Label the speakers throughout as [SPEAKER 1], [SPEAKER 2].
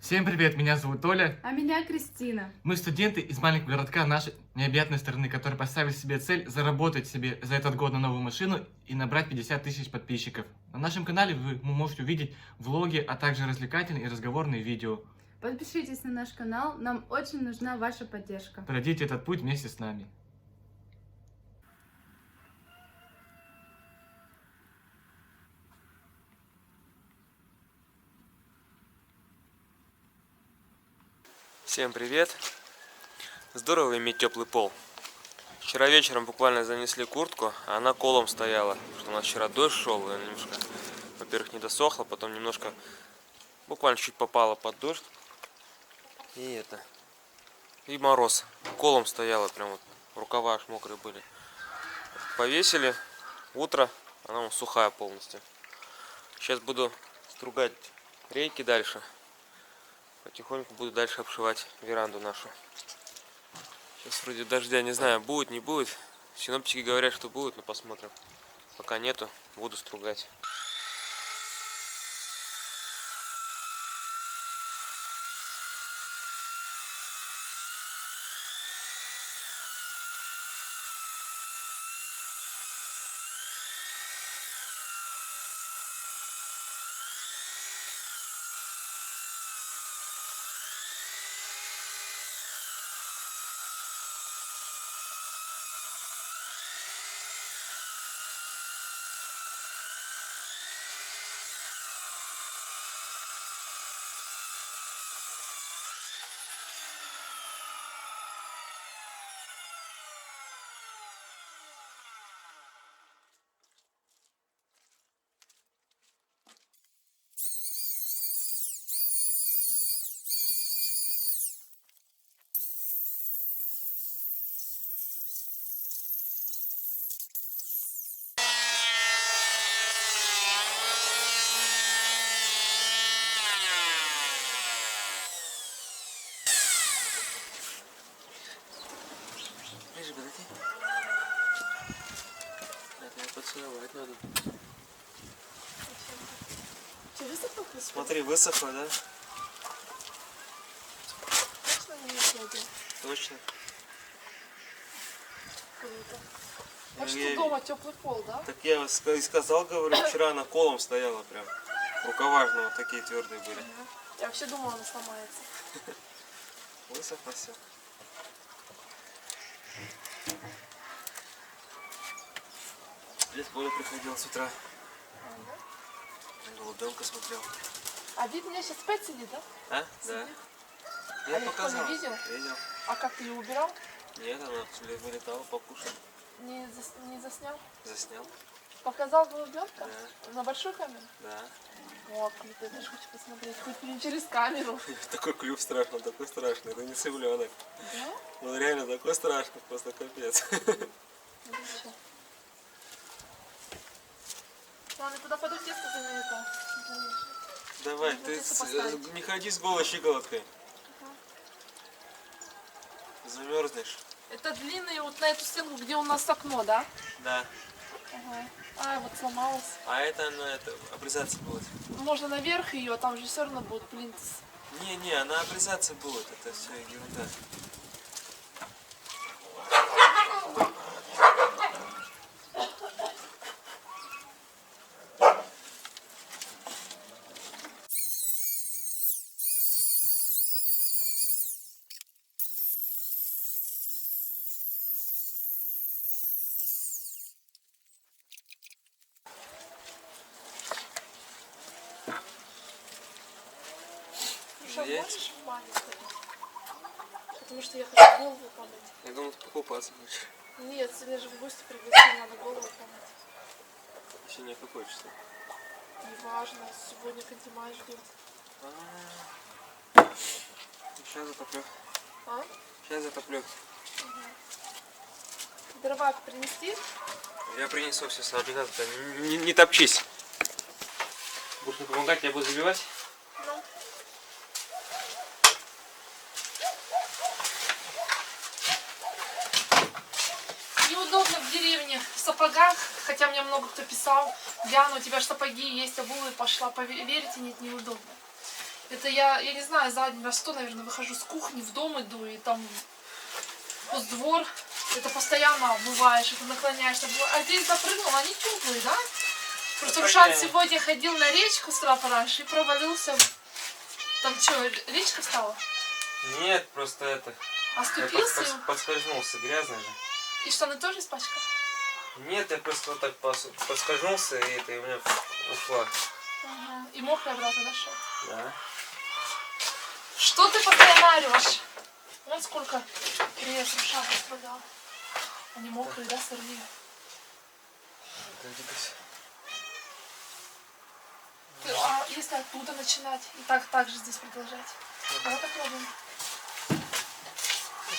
[SPEAKER 1] Всем привет, меня зовут Толя.
[SPEAKER 2] А меня Кристина.
[SPEAKER 1] Мы студенты из маленького городка нашей необъятной страны, которые поставили себе цель заработать себе за этот год на новую машину и набрать 50 тысяч подписчиков. На нашем канале вы можете увидеть влоги, а также развлекательные и разговорные видео.
[SPEAKER 2] Подпишитесь на наш канал, нам очень нужна ваша поддержка.
[SPEAKER 1] Пройдите этот путь вместе с нами.
[SPEAKER 3] Всем привет! Здорово иметь теплый пол. Вчера вечером буквально занесли куртку, а она колом стояла, потому что у нас вчера дождь шел, и она немножко, во-первых, не досохла, потом немножко, буквально чуть попала под дождь, и мороз. Колом стояла, прям вот рукава аж мокрые были. Повесили, утро, она вон сухая полностью. Сейчас буду стругать рейки дальше. Потихоньку буду дальше обшивать веранду нашу. Сейчас вроде дождя, не знаю, будет, не будет. Синоптики говорят, что будет, но посмотрим. Пока нету, буду стругать. Поцеловать надо. Смотри, высохло, да?
[SPEAKER 4] Точно не сегодня?
[SPEAKER 3] Точно.
[SPEAKER 4] Круто. Так что дома теплый пол, да?
[SPEAKER 3] Так я и сказал, говорю, вчера она колом стояла прям. Рукава же, ну, вот такие твердые были.
[SPEAKER 4] Я вообще думала, она сломается.
[SPEAKER 3] Высохло все. Здесь Коля приходил с утра. Голубенка смотрел.
[SPEAKER 4] А вид меня сейчас опять сидит, да?
[SPEAKER 3] А? Да. Я
[SPEAKER 4] А никто
[SPEAKER 3] показал.
[SPEAKER 4] не видел?
[SPEAKER 3] Видел.
[SPEAKER 4] А как ты ее убирал?
[SPEAKER 3] Нет, она вылетала покушать.
[SPEAKER 4] Не заснял?
[SPEAKER 3] Заснял.
[SPEAKER 4] Показал голубенка?
[SPEAKER 3] Да.
[SPEAKER 4] На большую камеру?
[SPEAKER 3] Да.
[SPEAKER 4] О, круто, я даже хочу посмотреть. Хоть не через камеру.
[SPEAKER 3] Такой клюв страшный, такой страшный. Это не цыпленок.
[SPEAKER 4] Да?
[SPEAKER 3] Он реально такой страшный, просто капец.
[SPEAKER 4] Ну, ничего. Ладно, туда пойду тесто замету.
[SPEAKER 3] Давай,
[SPEAKER 4] Нужно
[SPEAKER 3] ты
[SPEAKER 4] тесто поставить.
[SPEAKER 3] не ходи с голой щиколоткой. Замерзнешь.
[SPEAKER 4] Это длинный вот на эту стенку, где у нас окно, да?
[SPEAKER 3] Да.
[SPEAKER 4] Ага. А, вот сломалась.
[SPEAKER 3] А это она обрезаться будет.
[SPEAKER 4] Можно наверх ее, там же все равно будет плинтус.
[SPEAKER 3] Не, она обрезаться будет. Это все ерунда.
[SPEAKER 4] Слушай, а
[SPEAKER 3] Яйца?
[SPEAKER 4] можешь в бане сходить? Потому что я хочу голову помыть.
[SPEAKER 3] Я думал, ты покупаться хочешь.
[SPEAKER 4] Нет, сегодня же в гости пригласили, надо голову помыть.
[SPEAKER 3] Сегодня какое число?
[SPEAKER 4] Неважно, сегодня Кантимай ждет.
[SPEAKER 3] Сейчас затоплю.
[SPEAKER 4] А?
[SPEAKER 3] Сейчас затоплю.
[SPEAKER 4] Дрова принести?
[SPEAKER 3] Я принесу все сам. Не топчись. Будешь мне помогать, я буду забивать?
[SPEAKER 4] Ну. Неудобно в деревне в сапогах, хотя мне много кто писал, Диана, у тебя ж сапоги есть, обувы, пошла, поверите, нет, неудобно. Это я не знаю, за день раз 100, наверное, выхожу с кухни, в дом иду, и там двор. Это постоянно бывает, что ты наклоняешься. А здесь запрыгнул, они теплые, да? Просто Рушан сегодня ходил на речку с утра пораньше и провалился. Там что, речка стала?
[SPEAKER 3] Нет, просто это...
[SPEAKER 4] Оступился?
[SPEAKER 3] Я подскользнулся, грязный же.
[SPEAKER 4] И штаны тоже испачкал?
[SPEAKER 3] Нет, я просто вот так подскользнулся, и это и у меня ушла.
[SPEAKER 4] Ага. И мокрый обратно дошел.
[SPEAKER 3] Да.
[SPEAKER 4] Что ты постоянно орешь? Вон сколько крес Рушан пострадал. Они мокрые, да, сырые? А если оттуда начинать и так же здесь продолжать? Давай попробуем.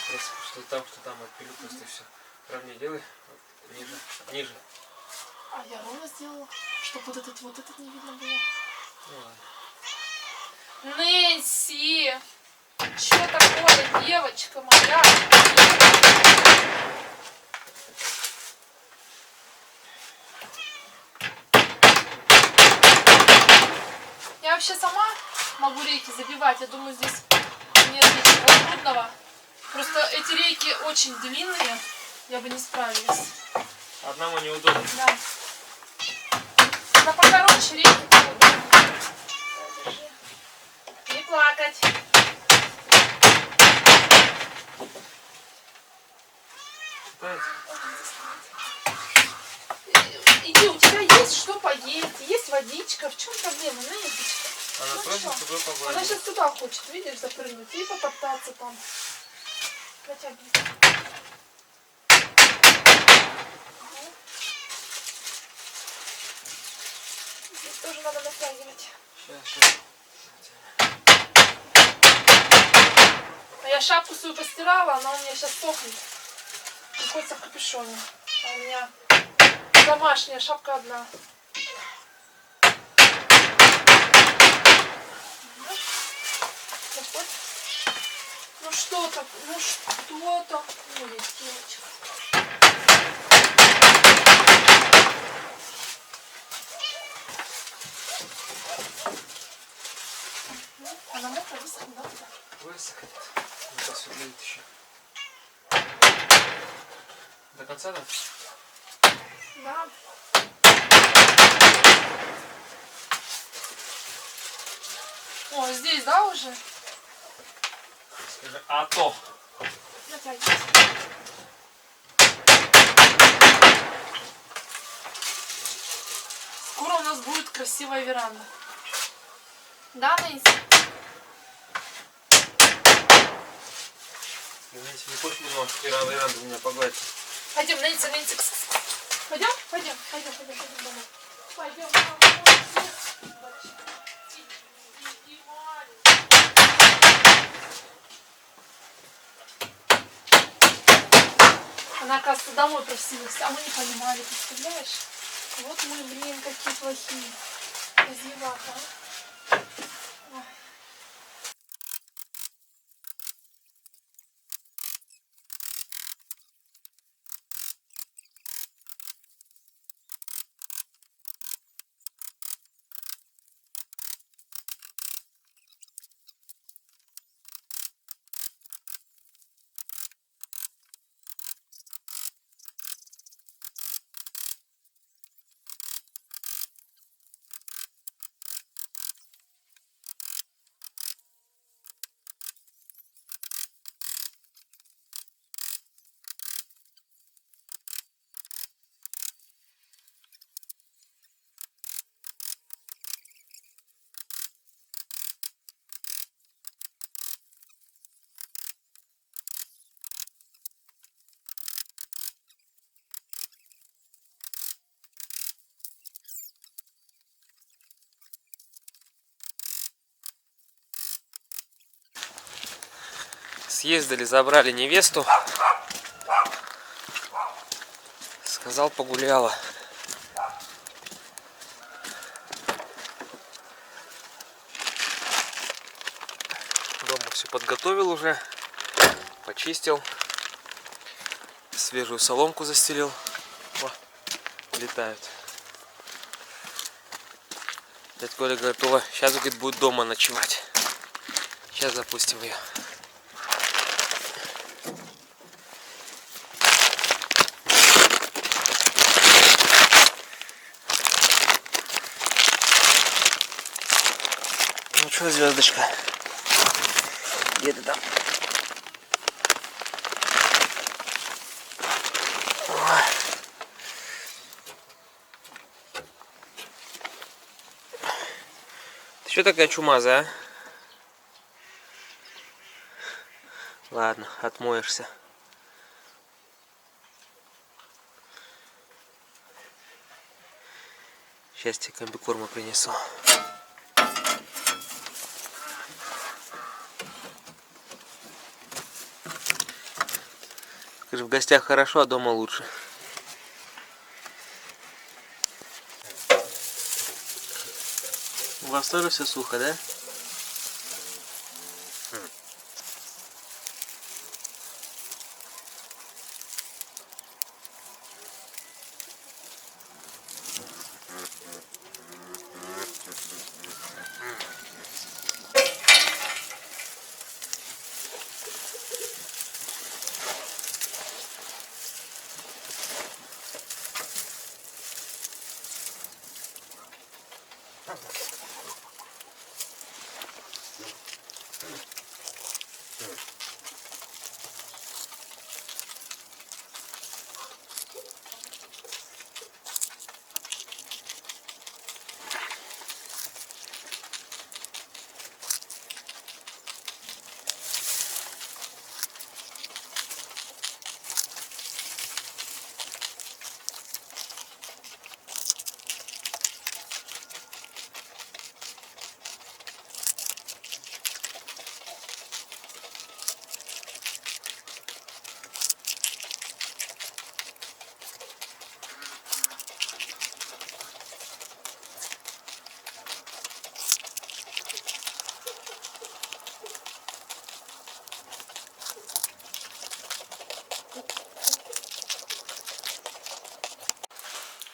[SPEAKER 3] Просто что там отпилю, просто все. Ровнее делай. Вот, ниже. Ниже.
[SPEAKER 4] А я ровно сделала, чтобы вот этот не видно было.
[SPEAKER 3] Ну ладно.
[SPEAKER 4] Нэнси! Что такое, девочка моя? Я вообще сама могу рейки забивать. Я думаю, здесь нет ничего трудного. Просто эти рейки очень длинные. Я бы не справилась.
[SPEAKER 3] Одному неудобно.
[SPEAKER 4] Да. Но покороче рейки. Не плакать. Иди, у тебя есть что поесть, есть водичка. В чем проблема, Нэнсичка?
[SPEAKER 3] Она просит с тобой
[SPEAKER 4] Она
[SPEAKER 3] погладить.
[SPEAKER 4] сейчас туда хочет, видишь, запрыгнуть и потоптаться там. Натягивай. Здесь тоже надо натягивать.
[SPEAKER 3] Сейчас.
[SPEAKER 4] А я шапку свою постирала, она у меня сейчас сохнет. Приходится в капюшоне. А у меня домашняя шапка одна. Заходь. Ну что так? Ну что так? Ну, есть девочка. Она мокрая, высохнет, да, туда?
[SPEAKER 3] Высохнет. Не посверлит еще. До конца, да?
[SPEAKER 4] Да. О, здесь, да, уже?
[SPEAKER 3] Скажи, а то.
[SPEAKER 4] Натягивайся. Скоро у нас будет красивая веранда. Да, Нэнси?
[SPEAKER 3] Извините, не хочешь немного веранду меня погладить?
[SPEAKER 4] Пойдем, Нэнси, Нэнси. Пойдем? Пойдем домой. Пойдем. Она, оказывается, домой просилась, а мы не понимали, представляешь? Вот мы, блин, какие плохие. Издевака, а? Ой.
[SPEAKER 3] Съездили, забрали невесту. Сказал, погуляла. Дома все подготовил уже. Почистил. Свежую соломку застелил. О, летают. Дядь Коля говорит, Ола, сейчас, говорит, будет дома ночевать. Сейчас запустим ее. Ну что, звездочка? Где ты там? Ой. Ты что такая чумазая, а? Ладно, отмоешься. Сейчас тебе комбикорма принесу. Скажи, в гостях хорошо, а дома лучше. У вас тоже все сухо, да?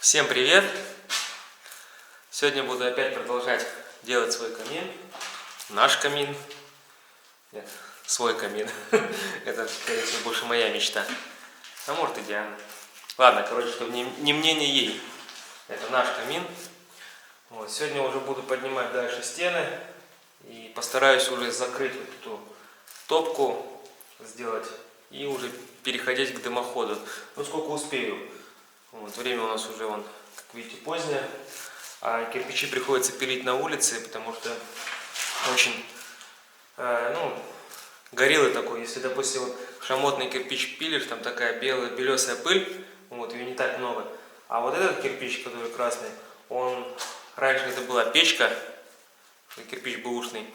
[SPEAKER 3] Всем привет! Сегодня буду опять продолжать делать свой камин. Наш камин. Нет, свой камин. Это, конечно, больше моя мечта. А может и Диана. Ладно, короче, чтобы не мне, не ей. Это наш камин. Вот. Сегодня уже буду поднимать дальше стены. И постараюсь уже закрыть вот эту топку, сделать. И уже переходить к дымоходу. Ну, сколько успею. Вот, время у нас уже, вон, как видите, позднее. А кирпичи приходится пилить на улице, потому что очень, горелый такой. Если, допустим, вот шамотный кирпич пилишь, там такая белесая пыль, вот, ее не так много. А вот этот кирпич, который красный, раньше это была печка, кирпич бэушный,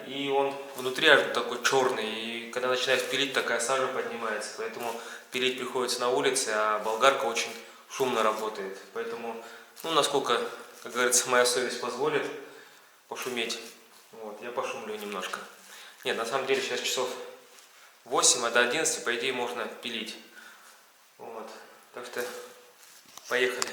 [SPEAKER 3] и он внутри аж такой черный, и когда начинаешь пилить, такая сажа поднимается, поэтому пилить приходится на улице, а болгарка очень шумно работает, поэтому, насколько, как говорится, моя совесть позволит пошуметь, вот, я пошумлю немножко. Нет, на самом деле сейчас часов 8, а до 11, по идее, можно пилить, вот, так что поехали.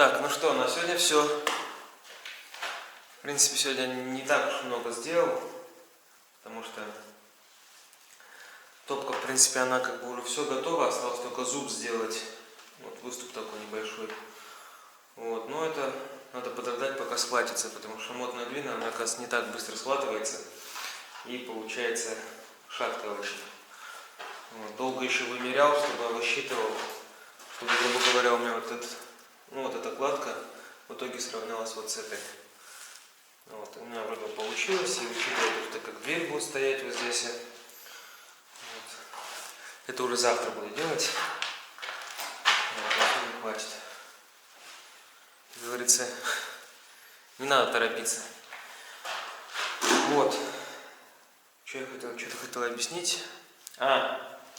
[SPEAKER 3] Так, ну что, на сегодня все. В принципе, сегодня не так уж много сделал, потому что топка, в принципе, она как бы уже все готова, осталось только зуб сделать. Вот выступ такой небольшой. Вот, но это надо подождать, пока схватится, потому что шамотная глина, она, оказывается, не так быстро схватывается, и получается шатко очень. Вот, долго еще вымерял, чтобы высчитывал, чтобы, грубо говоря, у меня вот эта кладка в итоге сравнялась вот с этой. Вот, у меня вроде получилось, и учитывая, что как дверь будет стоять вот здесь. Вот. Это уже завтра буду делать. Вот, сегодня хватит. Как говорится, не надо торопиться. Вот. Что-то хотел объяснить.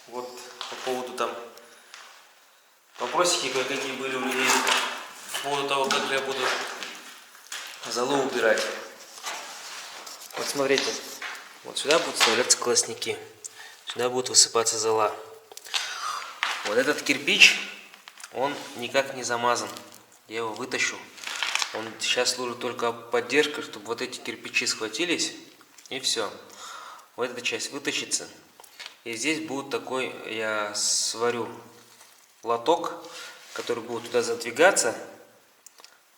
[SPEAKER 3] Вот по поводу там вопросики какие были у людей по поводу того, как я буду золу убирать. Вот смотрите, вот сюда будут вставляться колосники, сюда будет высыпаться зола. Вот этот кирпич, он никак не замазан. Я его вытащу. Он сейчас служит только поддержкой, чтобы вот эти кирпичи схватились, и все. Вот эта часть вытащится. И здесь будет такой, я сварю лоток, который будет туда задвигаться.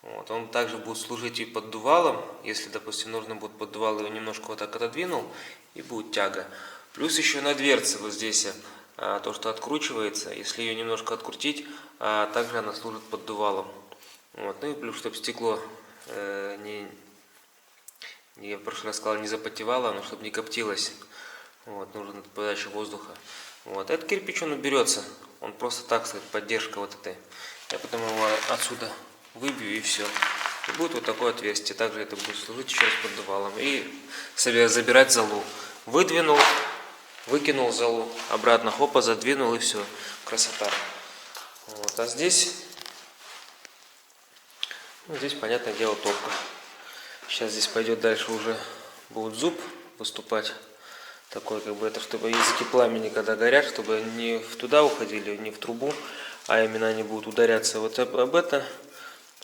[SPEAKER 3] Вот, он также будет служить и поддувалом, если, допустим, нужно будет поддувал, его немножко вот так отодвинул, и будет тяга. Плюс еще на дверце вот здесь, то, что откручивается, если ее немножко открутить, также она служит поддувалом. Вот, ну и плюс, чтобы стекло я в прошлый раз сказал, не запотевало, но чтобы не коптилось. Вот, нужна подача воздуха. Вот, этот кирпич, он уберется, он просто так стоит, поддержка вот этой. Я потом его отсюда выбью, и все. И будет вот такое отверстие. Также это будет служить еще раз поддувалом. И забирать золу. Выдвинул, выкинул золу, обратно хопа, задвинул, и все. Красота. Вот. А здесь, ну, здесь, понятное дело, топка. Сейчас здесь пойдет дальше уже будет зуб выступать. Такой, как бы, это чтобы языки пламени, когда горят, чтобы не туда уходили, не в трубу, а именно они будут ударяться вот об это.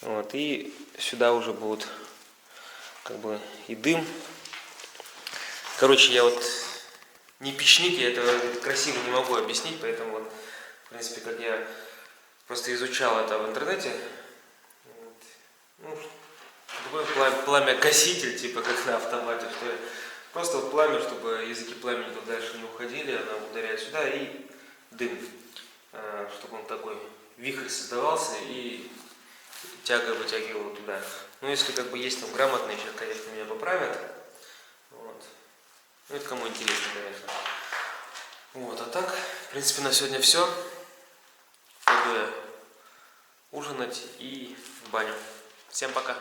[SPEAKER 3] Вот, и сюда уже будут как бы и дым. Короче, я вот не печник, я этого красиво не могу объяснить, поэтому вот, в принципе, как я просто изучал это в интернете, вот, ну, такой пламя-гаситель, типа как на автомате, что просто вот пламя, чтобы языки пламени туда дальше не уходили, она ударяет сюда, и дым, чтобы он такой вихрь создавался, и тяга вытягивала туда. Ну, если как бы есть там грамотные, сейчас, конечно, меня поправят. Вот. Ну, это кому интересно, конечно. Вот, а так, в принципе, на сегодня все. Пойду я ужинать и в баню. Всем пока.